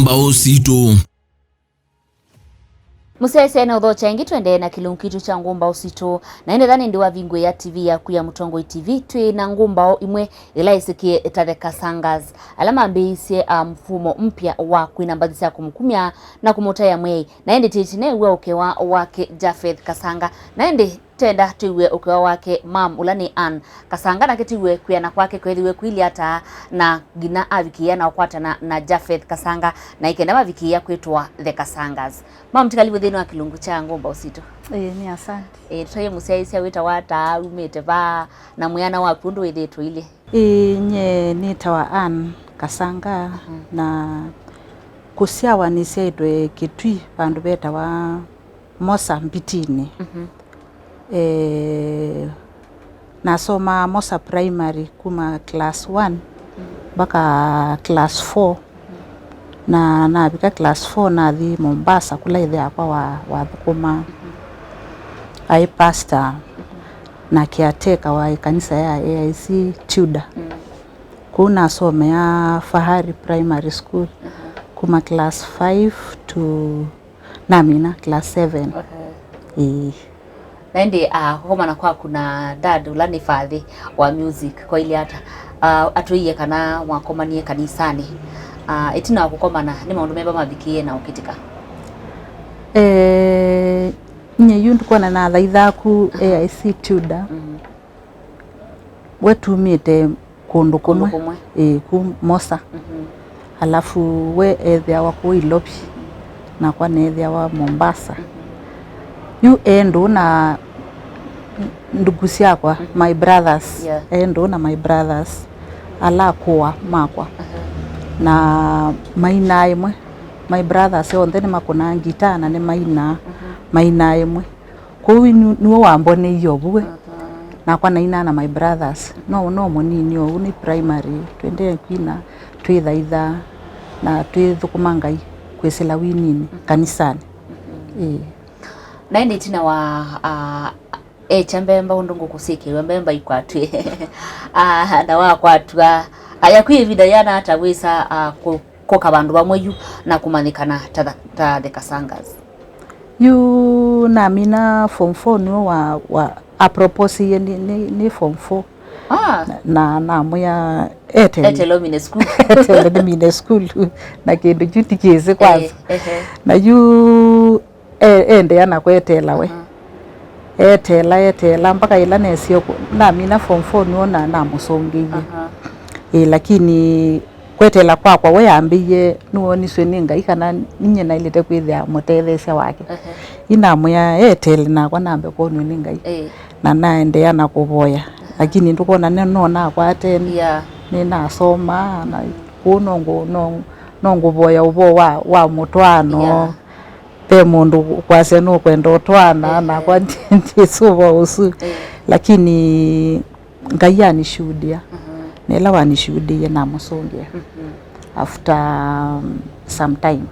Ngumbau Situ. Musese na udho chengi tuende na kilungu kitu cha Ngumbau Situ na ine dhani ndiwa vingwe ya TV ya kuya Mutongoi TV tui na Ngumbau imwe ila isikie etade Kasaangas alama mbeise mfumo mpya wa kuinambadhisa kumukumia na kumutaya mwei na ende titine uwe ukewa wake Jafeth Kasaanga na ende tenda tuwe ukewa wake mam ulani Ann Kasaanga na kitiwe kuya na kwake kweliwe kuili hata na gina avikia na wakwata na Jafeth Kasaanga na ikendama vikia kwetuwa the Kasaangas. Mam tikalibu dhinu wa kilungu cha Ngumbau Situ. Ni asante. Tuye musaisi wita wata umete ba na muyana wa pundu wedetu ile. Nye nitawa Ann Kasaanga na kusiawa nisaidwe kitui bandu beta wa Mosa Mbitini. Nasoma Mosa Primary kuma class 1 baka class 4 na bika class 4 na di Mombasa kula idhe hapa wa kuma ai pastor na kiateka wa kanisa ya AIC Tuda. Kuna somea Fahari Primary School kuma class 5 to namina class 7. Naende homa na kwa kuna dad ulani fadhi wa music kwa ili hata atuiye kana wakomanie kanisani itina wakukomana ni maundu meba mabikie na ukitika nye yundu kwa na dhaidhaku AIC Tuda wetu umite kundu kumwe ku Mosa alafu we ethia wako Ilobi na kwa nethia wa Mombasa yu endo na ndugu siakwa my brothers endo na my brothers ala kwa makwa na maina imwe my brothers on then makona ngita na ne maina imwe ko niwo wambone yobuwe na kwa naina na my brothers no monini o ni primary twende kwina twithaitha na twithukumangai kwesela winini kanisani naende tina wa chambemba undungu kusiki wembemba ikwatwe na wakwatwa ayakwi vida yana hata wesa koka bandu bamweyu na kumanikana ta the Kasaangas yu na mina form 4 no wa apropos ni form 4 na moya etelomine school etelomine school na kindu jutikeze kwanza na yu ende yana kwetela we etela mpaka ila nesio na mina form 4 niona na musongiye lakini kwetela kwa we ambiye nuoni sweninga ikana ninye na ilete kwithia mutethesha wake ina moya etela na kwa nambe ko nuninga na naende yana kuboya lakini ndukona nona kwa teni ni nasoma na kunongo nongo boya ubo wa mutwano pe mundu kwase no kwenda twana na kwa ndisubo usu lakini ngaya ni shuhudia nela wani shuhudia na musongia after some time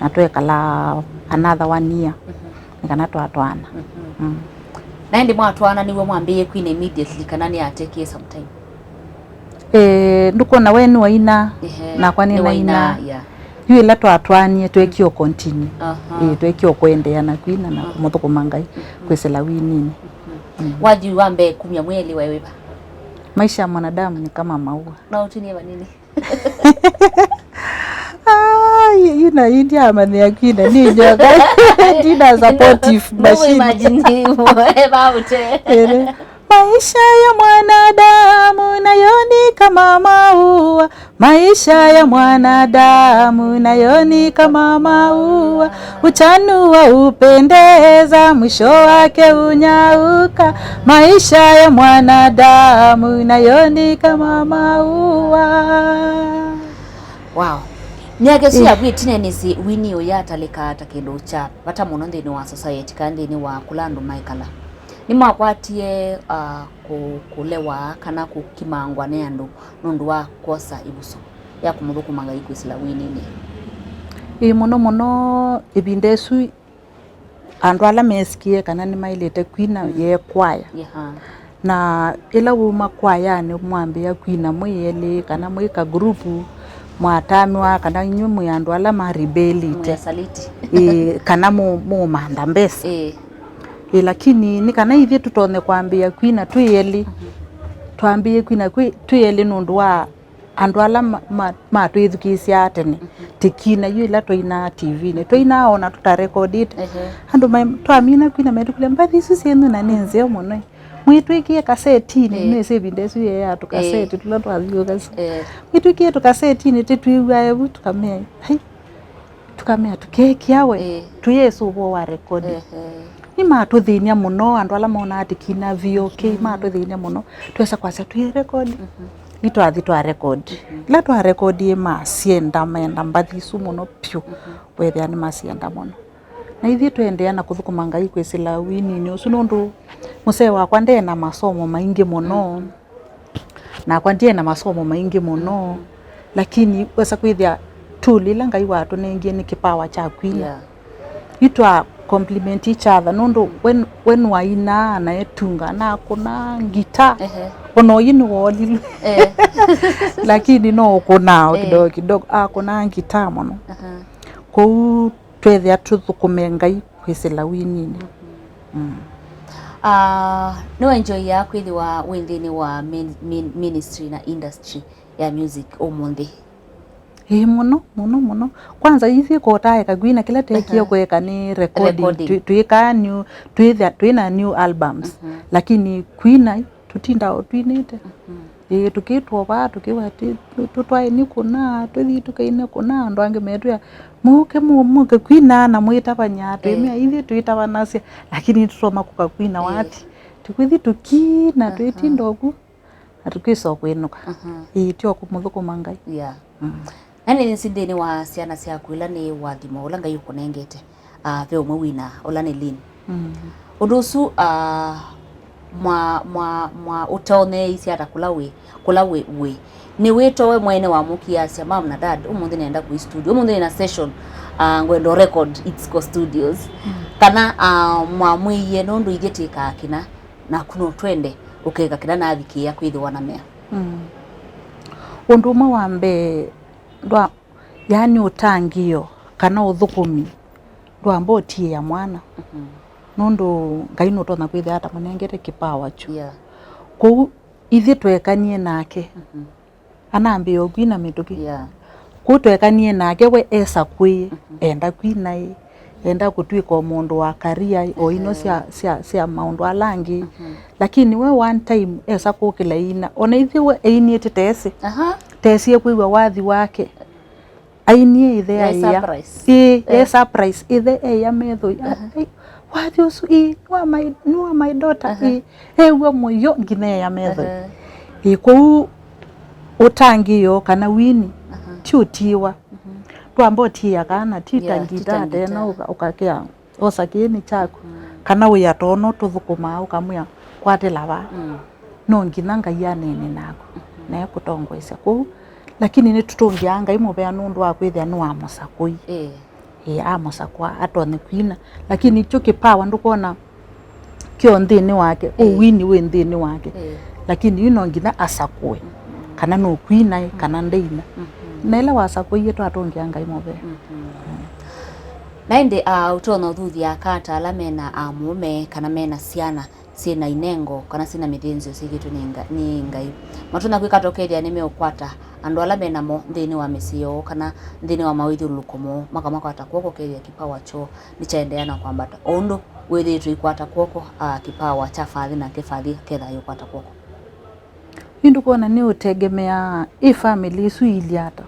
natwekala another 1 year nikana twatwana na ndi mwatwana niwe mwambie kwine immediately kana ni ateke some time nduko na wenu waina na kwa nini waina yu ila twatwanie twekio continue twekio kuendelea na kwina na mutoko mangai kwesela winini waji wambe kumya mweli wewe ba maisha ya mwanadamu ni kama maua na utinie nini yuna india amani ya kwina ni njoka dina supportive machine no imagine about maisha ya mwanadamu nayoni kama maua maisha ya mwanadamu nayoni kama maua uchanua upendeza mwisho wake unyauka maisha ya mwanadamu nayoni kama maua. Wow. Nyage siya bwitine nisi winio yataleka atakindo cha bata muno ndini wa society kandi ni wa kulandu maikala ni mwakwatie kulewa kana kukimangwa ne andu nundu wa kosa ibuso ya kumuruku mangaiko isla winini muno ibindesu andu ala meskie kana ni mailete kwina ye kwaya na ila wuma kwaya ni mwambia kwina mwele kana mweka grupu mwatamwa kana nyumu yandu ala maribelite saliti kana mu manda mbesa lakini ni kana ithie tutone kwambia kwina twiyeli twambie kwina twiyeli nundu wa andu ala matwithukisia tene tikina yu ila toina TV ne toina ona tutarecord it andu twamina kwina metukule mbathi isu cienu na nenze muno mwitwikie kaseti ni save ndesu ya tukaseti tula twathio kasi mwitwikie tukaseti ni tetwiwa ebu tukamea tukamea tukekiawe tuyesu bo wa record ni matuthinia muno andu ala mona atikina VOK matuthinia muno twesa kwasa twi record ni twathi twa record la twa record masienda menda mbathi isu muno pyu wethia ni masienda muno na ithie twendea na kuthukuma Ngai kwesila wini ni usu nundu musee wakwa ndena masomo maingi muno na kwa ndie na masomo maingi muno lakini wesa kwithia tulila Ngai watu nengie ni kipawa cha kwina itwa compliment each other nundu when waina na etunga na kuna ngita ono yinu wolilu lakini no kuna kidogo kuna ngita muno ko twethia tuthukume Ngai kwesila winini no enjoy ya kwithiwa withini wa ministry na industry ya music umuthi muno kwanza ithi kotae kagwina kila tekio kweka ni recording tuina new albums lakini kwina tutinda twinite tukitwa ba tukiwa tutwae ni kuna tuthi tukaine kuna ndo ange metu muke kwina na mwitabanya twemia ithi tuitabanasya lakini tutoma kuka kwina wati tukwithi tukina twitindogu atukiso kwinuka tio kumuthukuma Ngai nani nsindeni wa ciana cia kwila ni wathimo ula Ngai ukunengete ve umwe wina ula ni lin undu ucu mwa utone isiata kulawe ni wito we mwene wa mukia cia mam na dad umuthi nenda ku studio umuthi na session ngwendo record It's Co Studios kana mwiye nundu igietika kina na kuno twende ukeka kina na athiki ya kwithwa na mea undu umwe wambe ndwa yani utangio kana uthukumi ndwambotie ya mwana nundu Ngai nutona kwithia ata munengete kipawa chu ko ithi twekanie nake anambe ogwina mituki ko twekanie nake we esa kwi enda kwinai enda kutwika mundu wa career o ino cia maundu alangi lakini we one time esa kukila ina ona ithi we ainite tesi tesi kwiwa wathi wake ainie ithe ya surprise ithe ya metho wathi usu wa my daughter ewa moyo ngine ya metho ko utangio kana wini chutiwa twambotia kana titangita tena ukakea osakini chako kana uya tono tuthukuma ukamya kwate lava no ngina Ngai anene nako na kutongwesa ku lakini ni tutongia Ngai mubea nundu wa kwithia ni wa musakui amusakwa atone kwina lakini icho kipawa ndukona kio nthini wake uwini we nthini wake lakini ino ngina asakwe kana no kwina kana ndeina nela wasakwe yetu atongia Ngai mubea naende utono thuthia kata ala mena mume kana mena ciana sina inengo kana sina mithenzi usigitu ni Ngai matuna kwikatokeria ni meukwata andu ala mena mo nthini wa misio kana nthini wa mawithulukumo makakwata kwoko keria kipawa cho nichaendeana kwambata ondo wethitu ikwata kwoko kipawa cha fathi na kifathi ketha yokwata kwoko indu kona ni utegemea family isu iliata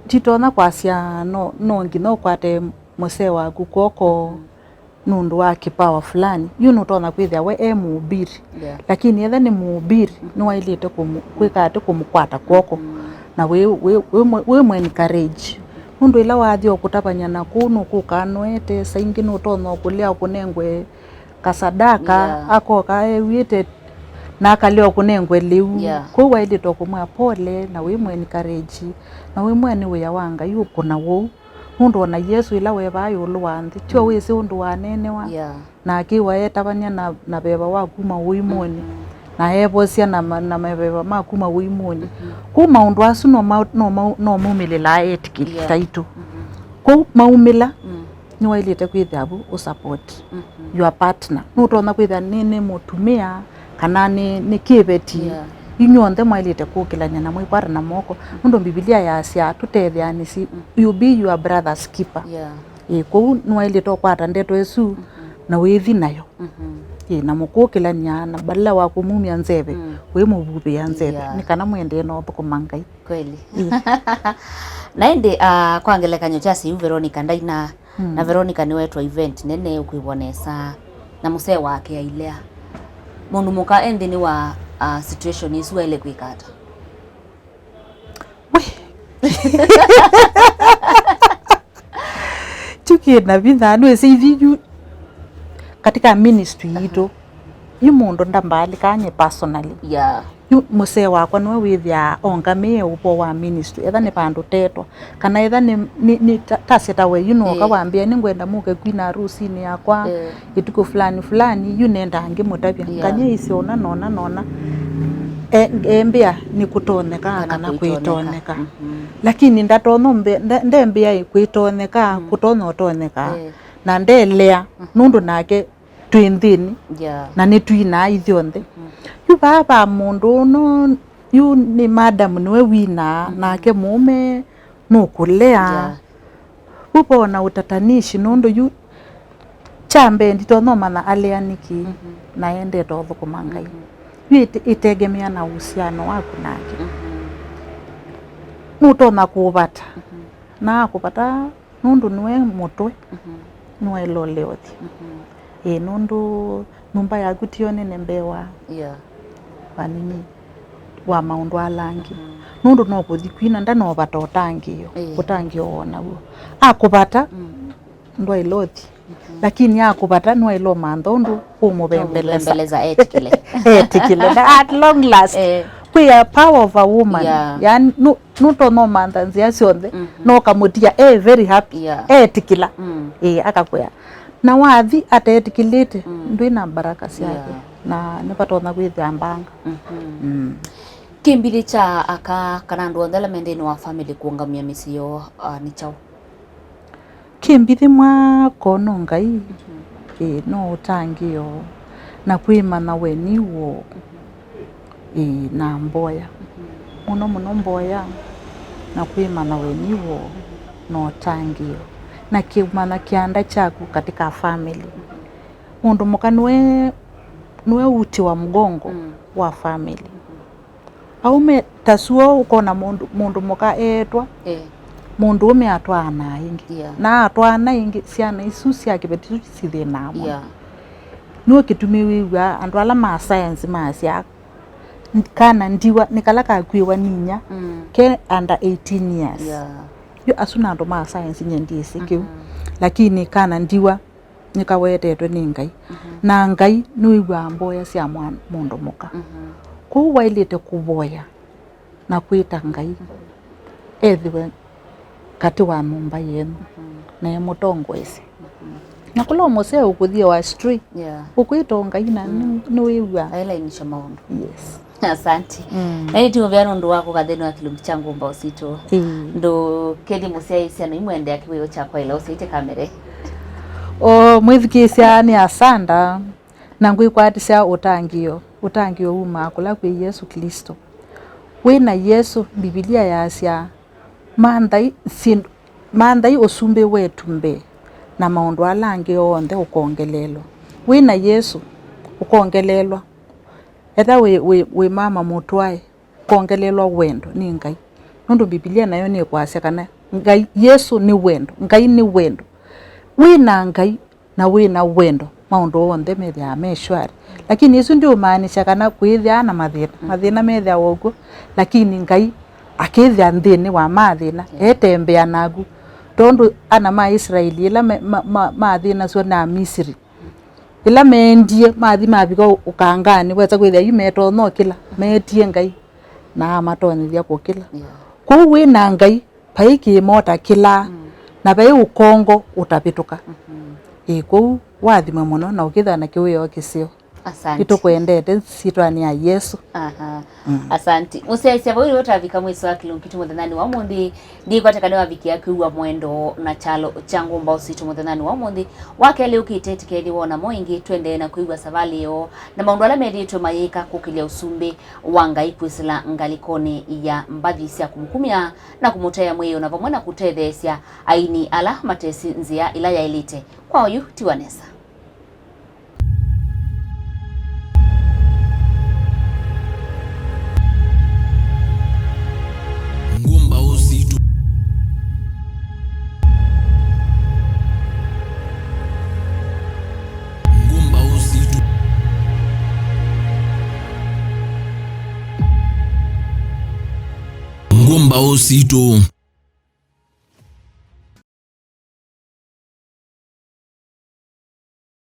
titona kwasia no ngino kwate musee waku kwoko nundu wa kipawa fulani nutona kwithia we muubiri lakini etha ni muubiri ni wailite kwikate kumukwata kwoko na we mwen encourage nundu ila wathio kutabanya na kunu kukanwete saingi nutona kulia kunengwe kasadaka akoka wite na kalio kunengwe liu ko wailite kumwa pole na we mwen encourage na we mwen we yawanga yuko na wo nundu ona Yesu ila we bayo luwanthi tio wese undu wanene wa na akiwa etabania na beba wa kuma uimoni na ebosia na mabeba makuma wimoni ku maundu asu no mumilila etikili taitu ku maumila ni wailite kwithabu o support your partner no tona kwitha nene mutumia kana ni kibeti inyonde mwailite kukilanya na mwikwara na moko ndo Biblia yasia tutethianisi you be your brother's keeper ku nwailite kwata ndeto Yesu na withi nayo na mukukilanya na badala wa kumumia nzebe we mububi ya nzebe ni kana mwende no bukumangai kweli na indi kwangelekanyo chasi Veronica ndaina na Veronica ni wetwa event nene ukwibonesa na musee wake ailea mundu muka endi ni wa situation isu ile kwikata we tuki na binda no ese katika ministry yito yumundu ndambali kanye personally yu musee wakwa no withia ongame upo wa ministry etha ni pandu tetwa kana etha ni taseta we kawambia ni ngwenda muke kwina harusi ni yakwa ituko fulani yu nenda ange mutabia kanye isiona nona embia ni kutoneka kana kuitoneka lakini ndatono ndembia kuitoneka kutonotoneka na ndelea nundu nake twindini na ni twina ithionde yu baba mundu no yu ni madam niwe wina nake mume no kulea upo na utatanishi nundu yu chambe ndito no mana alianiki na ende to thukumangai yu itegemea na uhusiano wako nake mutona kubata na kupata nundu niwe mutwe niwe loleothi nundu numba yaku tione nembewa panini wa maundu alangi nundu no kuthikuina nda no bata utangio ona wo akubata ndo ilothi lakini akubata no ilo mandondu umubembeleza etikile at long last we are power of a woman yani nuto no mandanzi yasionde no kamutia very happy etikila akakwea na wathi atetikilite ndwina baraka ciake na nipatona kwithia mbanga kimbiri cha aka kana ndu ndala mendeni wa family kuungamia misio ni chao kimbiri mwa kono ngai no utangio na kwima na weniwo na mboya muno mboya na kwima na weniwo no tangio na kiumana kianda chaku katika family mundu muka niwe uti wa mgongo wa family aume tasuo ukona mundu muka etwa mundu ume atwana ingi na atwana ingi ciana isu cia kibetu cithi namo no kitumiwiwa andu ala ma science ma cia kana ndiwa nikala ka kwiwa ninya ke under 18 years yu asuna ndo ma science nyendi sikiu lakini kana ndiwa nikawetetwe ni ngai na ngai niwa mboya cia mundu muka ku wailite kuboya na kwita ngai ethiwe kati wa numba yenu na mutongwese na kula museo ukuthia wa street ukwita ngai na niwa aila inisha maundu yes. Asante. Na iti mvyano ndu wako katheni wa kilumbi cha Ngumbau Situ. Ndo kedi musia isia na imwende akiweyo chakwa ila usiite kamere. Mwithikisia ni asanda na ngui kwa atisia utangio uma kula kwe Yesu Kristo. Wina Yesu Biblia ya asia mandai osumbe wetu mbe na maundu alangi onde ukongelelwa. Wina Yesu ukongelelwa. Eta we mama mutwae kongelelwa wendo ni ngai nundu Biblia nayo ni kwasya kana ngai Yesu ni wendo ngai ni wendo wina ngai na wina wendo maundu onde methia meshwari lakini Yesu ndio maanisha kana kwithia na mathina methia wogu lakini ngai akithia nthini wa mathina etembea nagu tondu ana ma Israeli ila mathina so na Misri ila mendie mathi mabika ukangani weza kwithia yumeto no kila metie ngai na matonithia kukila ku wina ngai paiki mota kila na bai ukongo utapituka ku wathima muno na ukithana kiwiyo kisio Asante. Kitukwendete sitwani ya Yesu. Aha. Asante. Musese bwo utavika mwiso wa kilunkitu muthanani wa mundi ndi kwatakane wa viki yake wa mwendo na chalo cha Ngumbau Situ muthanani wa mundi wake leo kitetike wona moingi twende na kuigwa savali yo na maundu ala medito mayika kukilia usumbe wanga ikwisila ngalikoni ya mbathi cia kumkumia na kumutaya mweyo na vamwe na kutethesia aini ala matesi nzia ila ya elite kwa uyu tiwanesa. Ngumbau Situ. Ngumbau Situ. Ngumbau Situ.